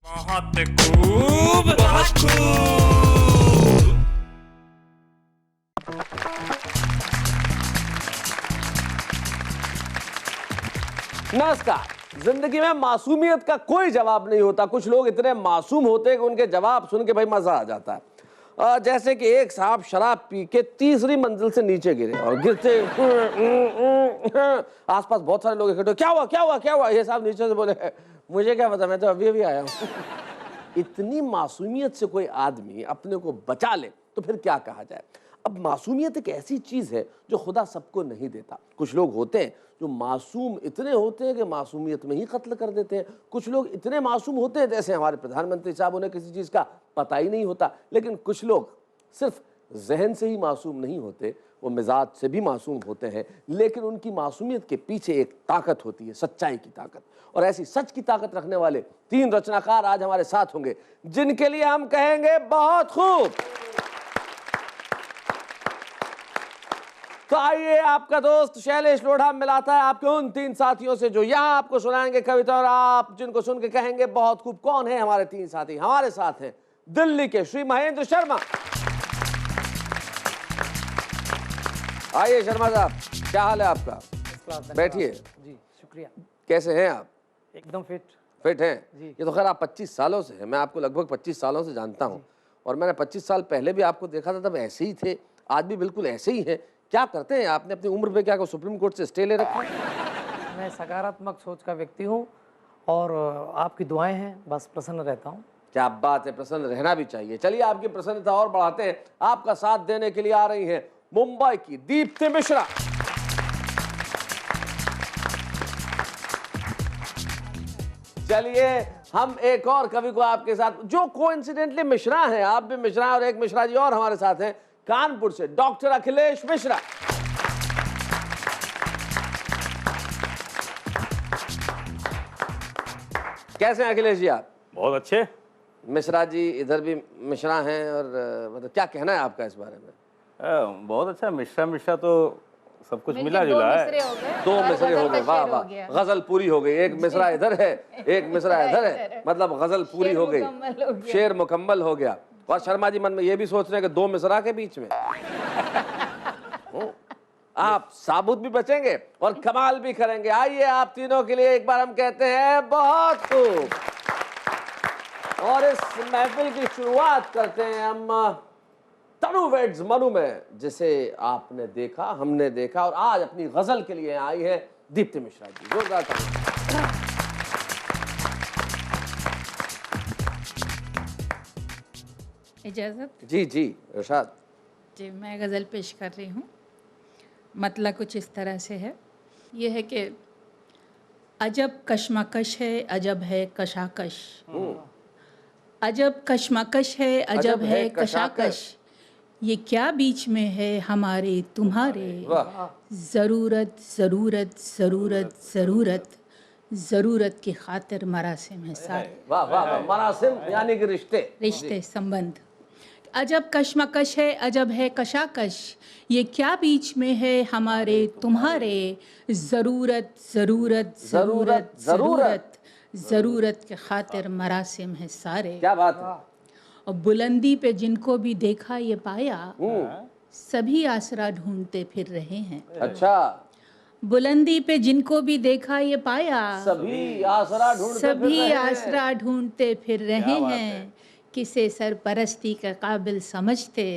बहुत खूब, बहुत खूब। नमस्कार। जिंदगी में मासूमियत का कोई जवाब नहीं होता। कुछ लोग इतने मासूम होते हैं कि उनके जवाब सुन के भाई मजा आ जाता है। जैसे कि एक साहब शराब पी के तीसरी मंजिल से नीचे गिरे और गिरते आसपास बहुत सारे लोग इकट्ठे, क्या हुआ क्या हुआ क्या हुआ? ये साहब नीचे से बोले, मुझे क्या पता, मैं तो अभी अभी आया हूँ। इतनी मासूमियत से कोई आदमी अपने को बचा ले तो फिर क्या कहा जाए। अब मासूमियत एक ऐसी चीज है जो खुदा सबको नहीं देता। कुछ लोग होते हैं जो मासूम इतने होते हैं कि मासूमियत में ही कत्ल कर देते हैं। कुछ लोग इतने मासूम होते हैं जैसे हमारे प्रधानमंत्री साहब, उन्हें किसी चीज का पता ही नहीं होता। लेकिन कुछ लोग सिर्फ जहन से ही मासूम नहीं होते, वो मिजाज से भी मासूम होते हैं। लेकिन उनकी मासूमियत के पीछे एक ताकत होती है, सच्चाई की ताकत। और ऐसी सच की ताकत रखने वाले तीन रचनाकार आज हमारे साथ होंगे, जिनके लिए हम कहेंगे बहुत खूब। तो आइए, आपका दोस्त शैलेश लोढ़ा मिलाता है आपके उन तीन साथियों से जो यहां आपको सुनाएंगे कविता, और आप जिनको सुन के कहेंगे बहुत खूब। कौन है हमारे तीन साथी? हमारे साथ हैं दिल्ली के श्री महेंद्र शर्मा। आइए शर्मा साहब, क्या हाल है आपका? बैठिए। जी शुक्रिया। कैसे हैं आप? एकदम फिट हैं? जी। ये तो खैर आप 25 सालों से हैं। मैं आपको लगभग 25 सालों से जानता हूं, और मैंने 25 साल पहले भी आपको देखा था, तब ऐसे ही थे, आज भी बिल्कुल ऐसे ही हैं। क्या करते हैं आपने अपनी उम्र पे? क्या को सुप्रीम कोर्ट से स्टे ले रखा है? मैं सकारात्मक सोच का व्यक्ति हूँ और आपकी दुआएं हैं, बस प्रसन्न रहता हूँ। क्या बात है, प्रसन्न रहना भी चाहिए। चलिए आपकी प्रसन्नता और बढ़ाते हैं। आपका साथ देने के लिए आ रही हैं मुंबई की दीप्ति मिश्रा। चलिए हम एक और कवि को आपके साथ, जो कोइंसिडेंटली मिश्रा हैं, आप भी मिश्रा हैं, और एक मिश्रा जी और हमारे साथ हैं कानपुर से, डॉक्टर अखिलेश मिश्रा। कैसे हैं अखिलेश जी आप? बहुत अच्छे। मिश्रा जी इधर भी मिश्रा हैं, और मतलब क्या कहना है आपका इस बारे में? बहुत अच्छा। मिश्रा मिश्रा तो सब कुछ मिला जुला है। दो मिसरे हो गए, वाह वाह, गजल पूरी हो गई। एक मिसरा इधर है, एक मिसरा इधर है, मतलब गजल पूरी हो गई, शेर मुकम्मल हो गया। और शर्मा जी मन में ये भी सोच रहे हैं कि दो मिसरा के बीच में आप साबुत भी बचेंगे और कमाल भी करेंगे। आइए आप तीनों के लिए एक बार हम कहते हैं बहुत खूब। और इस महफिल की शुरुआत करते हैं हम तनु वेड्स मनु में, जिसे आपने देखा, हमने देखा, और आज अपनी गजल के लिए आई है दीप्ति मिश्रा जी। जोरदार तालियां। इजाज़त जी जी इरशाद। जी, मैं गज़ल पेश कर रही हूँ। मतलब कुछ इस तरह से है, ये है कि अजब कशमकश है, अजब है कशाकश, अजब कशमकश है, अजब है कशाकश, ये क्या बीच में है हमारे तुम्हारे, वाह ज़रूरत ज़रूरत ज़रूरत ज़रूरत, ज़रूरत की खातिर मरासिम है सारे। वाह वाह वाह, मरासिम यानी कि रिश्ते, रिश्ते संबंध। अजब कशमकश है, अजब है कशाकश, ये क्या बीच में है हमारे तुम्हारे, ज़रूरत ज़रूरत ज़रूरत ज़रूरत, ज़रूरत के खातिर मरासिम है सारे। क्या बात है। और बुलंदी पे जिनको भी देखा ये पाया, सभी आसरा ढूंढते फिर रहे हैं। अच्छा, बुलंदी पे जिनको भी देखा ये पाया, सभी आसरा ढूंढते फिर सभी रहे हैं। आसरा ढूंढते फिर रहे हैं, किसे सरपरस्ती के काबिल समझते,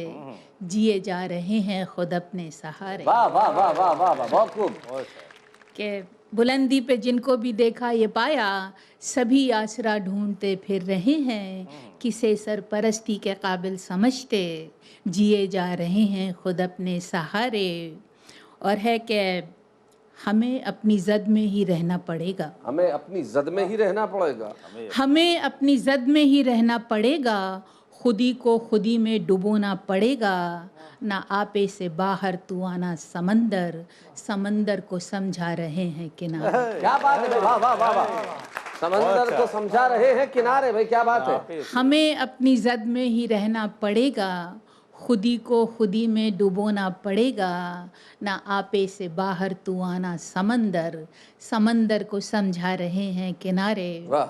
जिए जा रहे हैं खुद अपने सहारे। वाह वाह वाह वाह वाह वाह, बहुत खूब। के बुलंदी पे जिनको भी देखा ये पाया, सभी आसरा ढूंढते फिर रहे हैं, किसे सरपरस्ती के काबिल समझते, जिए जा रहे हैं खुद अपने सहारे। और है कि हमें अपनी जद में ही रहना पड़ेगा, हमें अपनी जद में ही रहना पड़ेगा। हमें अपनी जद में ही रहना पड़ेगा, खुदी को खुदी में डुबोना पड़ेगा, ना आपे से बाहर तू आना समंदर, समंदर को समझा रहे हैं किनारे। क्या बात है भाई, वाह वाह वाह वाह, समंदर को समझा रहे हैं किनारे। भाई क्या बात है। हमें अपनी जद में ही रहना पड़ेगा, खुदी को खुदी में डुबोना पड़ेगा, ना आपे से बाहर तू आना समंदर, समंदर को समझा रहे हैं किनारे। वाह।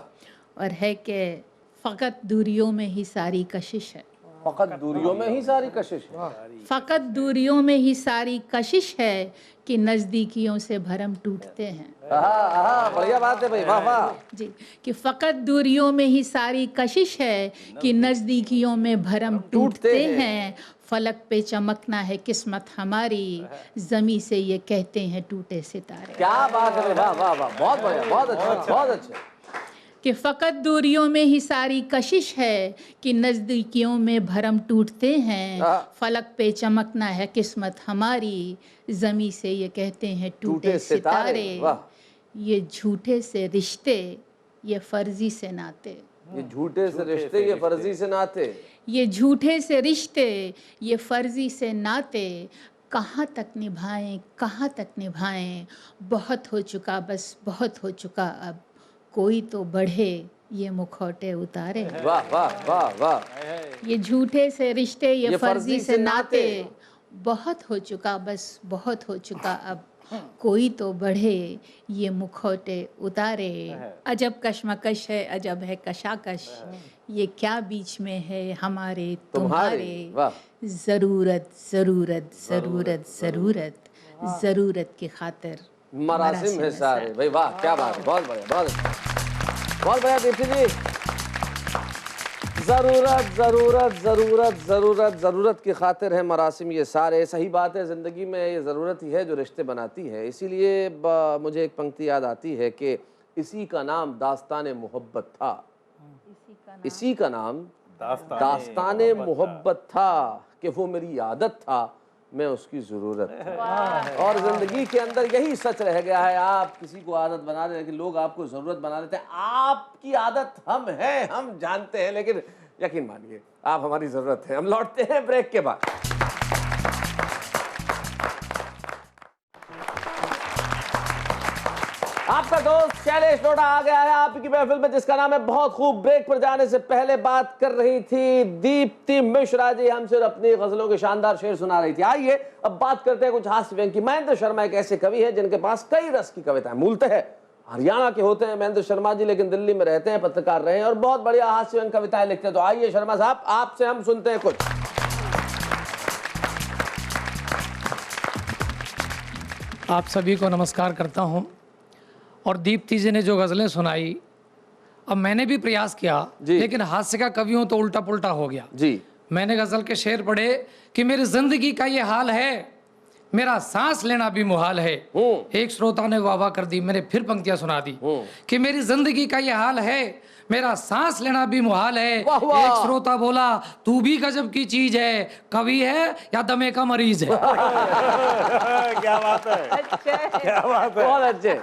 और है कि फ़कत दूरियों में ही सारी कशिश है। फकत दूरियों में ही सारी कशिश है। फ़कत दूरियों में ही सारी कशिश है कि नज़दीकियों से भरम टूटते हैं। बढ़िया बात है भाई, वाह वाह। जी, कि फ़कत दूरियों में ही सारी कशिश है कि नज़दीकियों में भरम टूटते हैं। फलक पे चमकना है किस्मत हमारी, ज़मी से ये कहते हैं टूटे सितारे। क्या बात है भाई, वाह वाह वाह, बहुत बढ़िया, बहुत अच्छा, बहुत अच्छा। कि फ़कत दूरियों में ही सारी कशिश है कि नज़दीकियों में भरम टूटते हैं। फलक पे चमकना है किस्मत हमारी, ज़मी से ये कहते हैं टूटे सितारे। वाह। ये झूठे से रिश्ते, ये फर्जी से नाते। ये झूठे से रिश्ते, ये फर्जी से नाते। ये झूठे से रिश्ते, ये फर्जी से नाते, कहाँ तक निभाएं, कहाँ तक निभाएं। बहुत हो चुका बस, बहुत हो चुका अब, कोई तो बढ़े ये मुखौटे उतारे। वाह वाह वाह वाह। ये झूठे से रिश्ते, ये फर्जी से नाते, बहुत हो चुका बस, बहुत हो चुका अब, कोई तो बढ़े ये मुखौटे उतारे। अजब कश्मकश है, अजब है कशाकश, ये क्या बीच में है हमारे तुम्हारे। वाह। ज़रूरत ज़रूरत ज़रूरत ज़रूरत, ज़रूरत की खातिर मरासिम है सारे भाई, वाह क्या बात है, बहुत बढ़िया, बहुत अच्छा, बहुत बढ़िया दीप्ति जी। ज़रूरत ज़रूरत ज़रूरत ज़रूरत ज़रूरत की खातिर है मरासिम ये सारे। सही बात है, ज़िंदगी में ये ज़रूरत ही है जो रिश्ते बनाती है। इसीलिए मुझे एक पंक्ति याद आती है कि इसी का नाम दास्तान मोहब्बत था, इसी का नाम दास्तान मोहब्बत था, कि वो मेरी आदत था, मैं उसकी ज़रूरत था। और ज़िंदगी के अंदर यही सच रह गया है, आप किसी को आदत बना रहे हैं लेकिन लोग आपको ज़रूरत बना लेते हैं। आपकी आदत हम हैं, हम जानते हैं, लेकिन यकीन मानिए आप हमारी ज़रूरत है। हम लौटते हैं ब्रेक के बाद। आपका दोस्त शैलेश लोढ़ा आ गया है आपकी महफिल में, जिसका नाम है बहुत खूब। ब्रेक पर जाने से पहले बात कर रही थी दीप्ति मिश्रा जी, हमसे अपनी गजलों के शानदार शेर सुना रही थी। आइए अब बात करते हैं कुछ हास्य व्यंग्य की। महेंद्र शर्मा एक ऐसे कवि हैं जिनके पास कई रस की कविताएं, मूलतः हरियाणा के होते हैं महेंद्र शर्मा जी, लेकिन दिल्ली में रहते हैं, पत्रकार रहे हैं और बहुत बढ़िया हास्य व्यंग्य कविताएं लिखते हैं। तो आइए शर्मा साहब, आपसे हम सुनते हैं कुछ। आप सभी को नमस्कार करता हूं। और दीप्ति जी ने जो गज़लें सुनाई, अब मैंने भी प्रयास किया, लेकिन हास्य का कवि हूं तो उल्टा पुल्टा हो गया जी। मैंने गज़ल के शेर पढ़े कि मेरी जिंदगी का ये हाल है, मेरा सांस लेना भी मुहाल है। एक श्रोता ने वाह कर दी, मैंने फिर पंक्तियां सुना दी कि मेरी जिंदगी का ये हाल है, मेरा सांस लेना भी मुहाल है। एक श्रोता बोला तू भी गजब की चीज है, कवि है या दमे का मरीज है। क्या बात है, क्या बात है, बहुत अच्छे।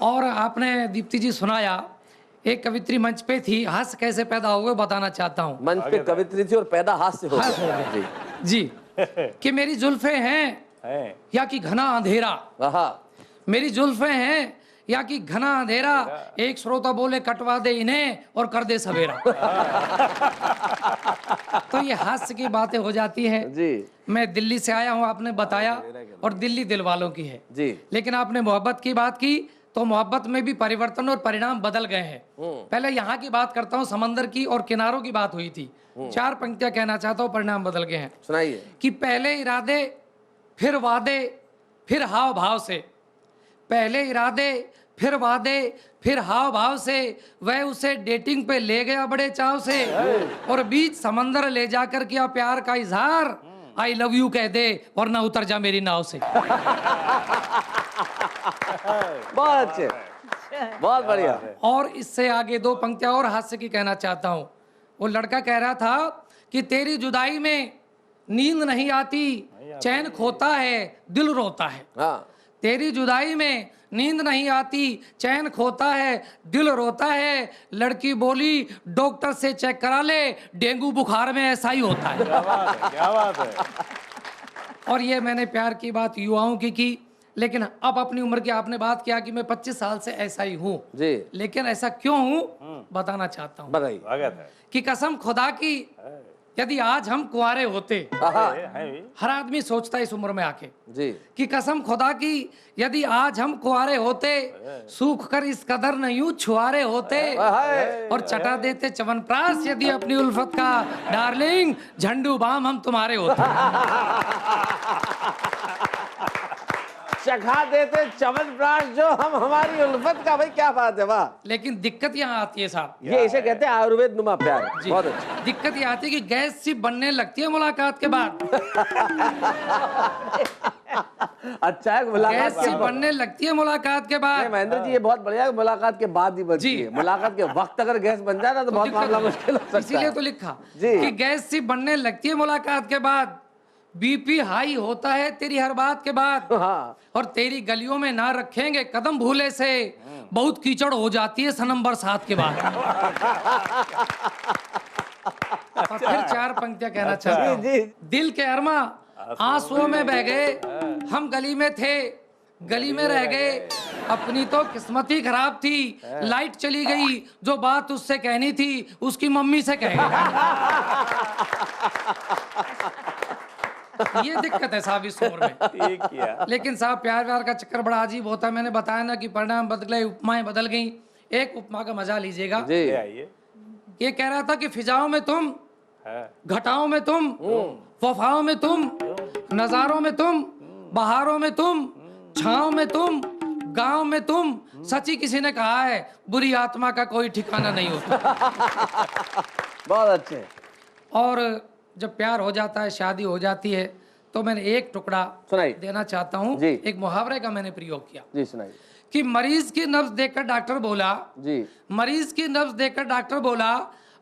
और आपने दीप्ति जी सुनाया, एक कवित्री मंच पे थी, हास्य कैसे पैदा हुए बताना चाहता हूँ। मंच पे कवित्री थी और पैदा हास्य हो गया। जी कि मेरी जुल्फे हैं या कि घना अंधेरा, मेरी जुल्फे हैं या कि घना अंधेरा, एक श्रोता बोले कटवा दे इन्हें और कर दे सवेरा। तो ये हास्य की बातें हो जाती है जी। मैं दिल्ली से आया हूँ, आपने बताया, और दिल्ली दिल वालों की है जी। लेकिन आपने मोहब्बत की बात की तो मोहब्बत में भी परिवर्तन और परिणाम बदल गए हैं। पहले यहाँ की बात करता हूँ, समंदर की और किनारों की बात हुई थी। 4 पंक्तियां कहना चाहता हूँ, परिणाम बदल गए हैं। सुनाइए। कि पहले इरादे फिर वादे फिर हाव भाव से, पहले इरादे फिर वादे फिर हाव भाव से, वह उसे डेटिंग पे ले गया बड़े चाव से, और बीच समंदर ले जाकर किया प्यार का इजहार, आई लव यू कह दे वरना उतर जा मेरी नाव से। बहुत अच्छे, बहुत बढ़िया। और इससे आगे 2 पंक्तियां और हास्य की कहना चाहता हूं। वो लड़का कह रहा था कि तेरी जुदाई में नींद नहीं आती, चैन खोता है दिल रोता है। तेरी जुदाई में नींद नहीं आती, चैन खोता है दिल रोता है, लड़की बोली डॉक्टर से चेक करा ले, डेंगू बुखार में ऐसा ही होता है। क्या बात है, क्या बात है। और ये मैंने प्यार की बात युवाओं की, लेकिन अब अपनी उम्र की आपने बात किया कि मैं 25 साल से ऐसा ही हूँ जी, लेकिन ऐसा क्यों हूँ बताना चाहता हूँ। बताइए। कि कसम खुदा की यदि आज हम कुंवारे होते, है भी। हर आदमी सोचता है इस उम्र में आके जी कि कसम खुदा की यदि आज हम कुंवारे होते, सूख कर इस कदर न यूं छुआरे होते और चटा देते च्यवनप्राश यदि अपनी उल्फत का डार्लिंग, झंडू बाम हम तुम्हारे होते। चखा देते च्यवनप्राश जो हम हमारी उल्फत का। भाई क्या बात है, वाह। लेकिन दिक्कत यहाँ आती है साहब, ये इसे कहते हैं आयुर्वेद नुमा प्यार। जी, बहुत अच्छा। दिक्कत ये आती है कि गैस सी बनने लगती है मुलाकात के बाद। अच्छा है मुलाकात गैस सी बनने लगती है मुलाकात के नहीं, बाद। महेंद्र जी ये बहुत बढ़िया है, मुलाकात के बाद ही बनती जी। है। मुलाकात के वक्त अगर गैस बन जाए ना तो बहुत दिक्कत मामला है। मुश्किल हो सकता इसीलिए है। तो लिखा जी। कि गैस सी बनने लगती है मुलाकात के बाद, बीपी हाई होता है तेरी हर बात के बाद, हाँ और तेरी गलियों में ना रखेंगे कदम भूले से, बहुत कीचड़ हो जाती है सनम बरसात के बाद। और फिर 4 पंक्तियां कहना चाहता हूं। जी। दिल के अरमा आंसुओं में बह गए, हम गली में थे गली में रह गए, अपनी तो किस्मत ही खराब थी, लाइट चली गई, जो बात उससे कहनी थी उसकी मम्मी से कह गई। ये दिक्कत है साहब इस उम्र में। ठीक किया। लेकिन साहब प्यार व्यार का चक्कर बड़ा अजीब होता है। मैंने बताया ना कि परिणाम बदल गए, उपमाएं बदल गई। एक उपमा का मजा लीजिएगा। जी ले आइए। ये कह रहा था कि फिजाओं में तुम, है। घटाओं में तुम, वफाओं में तुम, नजारों में तुम, बहारों में तुम, छाँव में तुम, गांव में तुम। सची किसी ने कहा है बुरी आत्मा का कोई ठिकाना नहीं होता। बहुत अच्छे। और जब प्यार हो जाता है, शादी हो जाती है, तो मैंने एक टुकड़ा सुनाइए। देना चाहता हूँ। जी। एक मुहावरे का मैंने प्रयोग किया जी सुनाइए। कि मरीज की नब्ज देखकर डॉक्टर बोला, जी मरीज की नब्ज देखकर डॉक्टर बोला,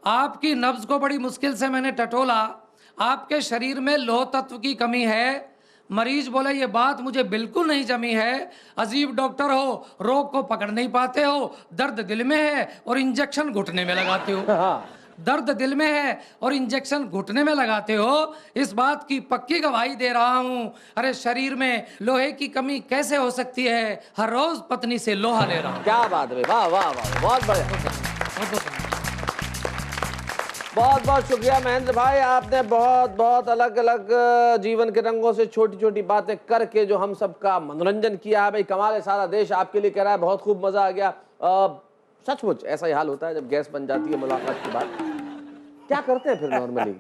आपकी नब्ज को बड़ी मुश्किल से मैंने टटोला, आपके शरीर में लौह तत्व की कमी है। मरीज बोला ये बात मुझे बिल्कुल नहीं जमी है, अजीब डॉक्टर हो, रोग को पकड़ नहीं पाते हो, दर्द दिल में है और इंजेक्शन घुटने में लगाते हो। हाँ दर्द दिल में है और इंजेक्शन घुटने में लगाते हो, इस बात की पक्की गवाही दे रहा हूं। अरे शरीर में लोहे की कमी कैसे हो सकती है, हर रोज पत्नी से लोहा ले रहा हूं। क्या बात है, वाह वाह वाह, बहुत बढ़िया। बहुत बहुत शुक्रिया महेंद्र भाई, आपने बहुत बहुत अलग अलग जीवन के रंगों से छोटी छोटी बातें करके जो हम सबका मनोरंजन किया है। भाई कमाल है, सारा देश आपके लिए कह रहा है, बहुत खूब मजा आ गया। सचमुच ऐसा ही हाल होता है जब गैस बन जाती है मुलाकात के बाद। क्या करते हैं फिर नॉर्मली?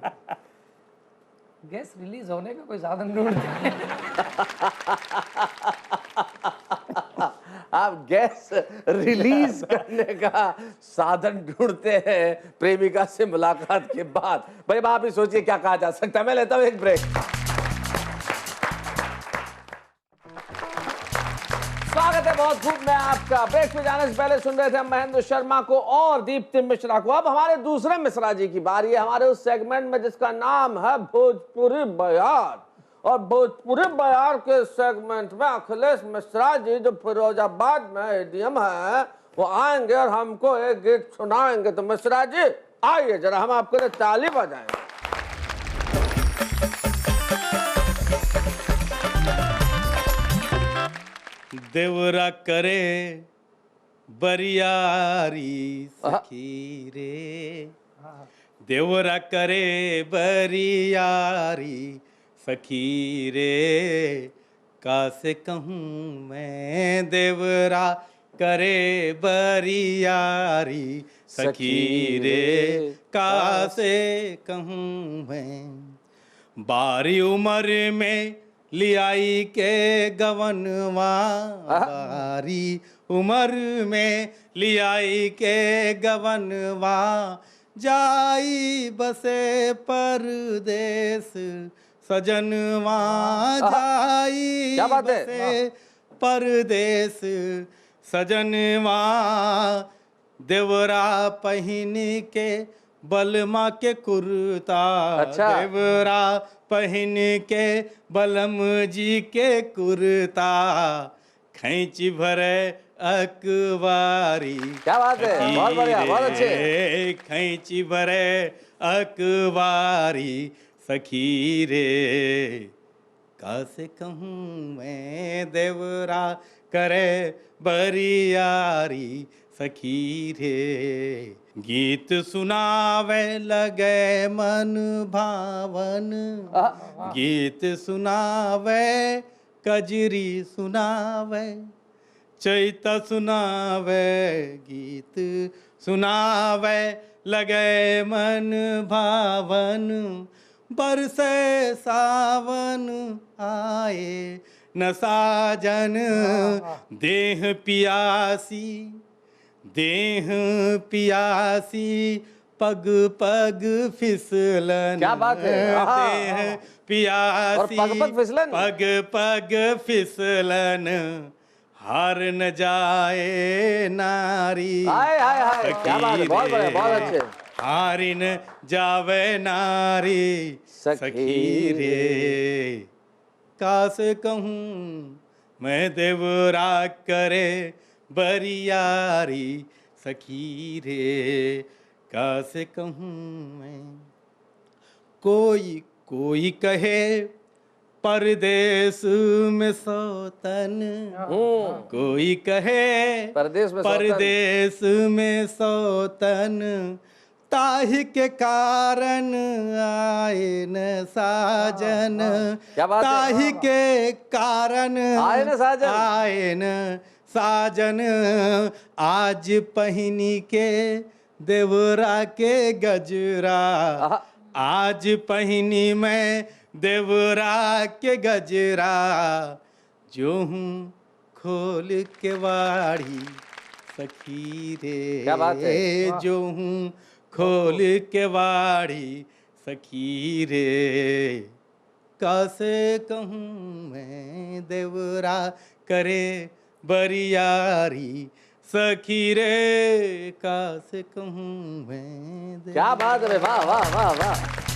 गैस रिलीज होने का कोई साधन ढूंढते हैं। आप गैस रिलीज करने का साधन ढूंढते हैं प्रेमिका से मुलाकात के बाद। भाई आप ही सोचिए क्या कहा जा सकता है। मैं लेता हूं एक ब्रेक। स्वागत है बहुत खूब मैं आपका। ब्रेक में जाने से पहले सुन रहे थे हम महेंद्र शर्मा को और दीप्ति मिश्रा को। अब हमारे दूसरे मिश्रा जी की बारी है, हमारे उस सेगमेंट में जिसका नाम है भोजपुरी बयार। और भोजपुरी बयार के सेगमेंट में अखिलेश मिश्रा जी जो फिरोजाबाद में एडीएम है वो आएंगे और हमको एक गीत सुनाएंगे। तो मिश्रा जी आइए जरा, हम आपके लिए ताली बजाएंगे। देवरा करे बरियारी सखी रे, देवरा करे बरियारी सखी रे, कासे कहूँ मैं देवरा करे बरियारी सखी रे, कासे कहूँ मैं। बारी उम्र में लियाई के गवनवा, बारी उम्र में लियाई के गवनवा, जाई बसे परदेस सजनवा, जाई क्या बात है? बसे परदेस सजनवा, देवरा पहिन के बलमा के कुर्ता, अच्छा। देवरा पहन के बलम जी के कुर्ता, खैंची भरे अखबारी। क्या बात है, बहुत बढ़िया, बहुत अच्छे। खैंची भरे अखबारी सखी रे, कासे कहूँ मैं देवरा करे बरियारी सखी रे। गीत सुनावे लगे मन भावन, गीत सुनावे कजरी सुनावे, चैत सुनावे गीत सुनावे लगे मन भावन। बरसे सावन आए न साजन, देह पियासी देह पियासी, पग पग फिसलन। क्या बात है। देह पियासी और पग पग फिसलन, पग पग फिसलन, हार न जाए नारी। हाय हाय हाय, क्या बात है, बहुत बढ़िया, बहुत अच्छे। हारी न जावे नारी सखी रे। कासे कहूँ मैं देवरा करे बरियारी सखी रे। कासे कहूँ मैं। कोई कोई कहे परदेश में सौतन, कोई कहे परदेश में सौतन, ताहि के कारण आए न साजन। ताहि के कारण आए न साजन, आए न साजन। आज पहिनी के देवरा के गजरा, आज पहिनी मैं देवरा के गजरा, जो हूँ खोल के वाड़ी सखी रे। क्या बात है। जो हूँ खोल के वाड़ी सखी रे। कासे कहूँ मैं देवरा करे बरियारी सखी रे। कासे कहूँ मैं। क्या बात है, वाह वाह वाह वाह।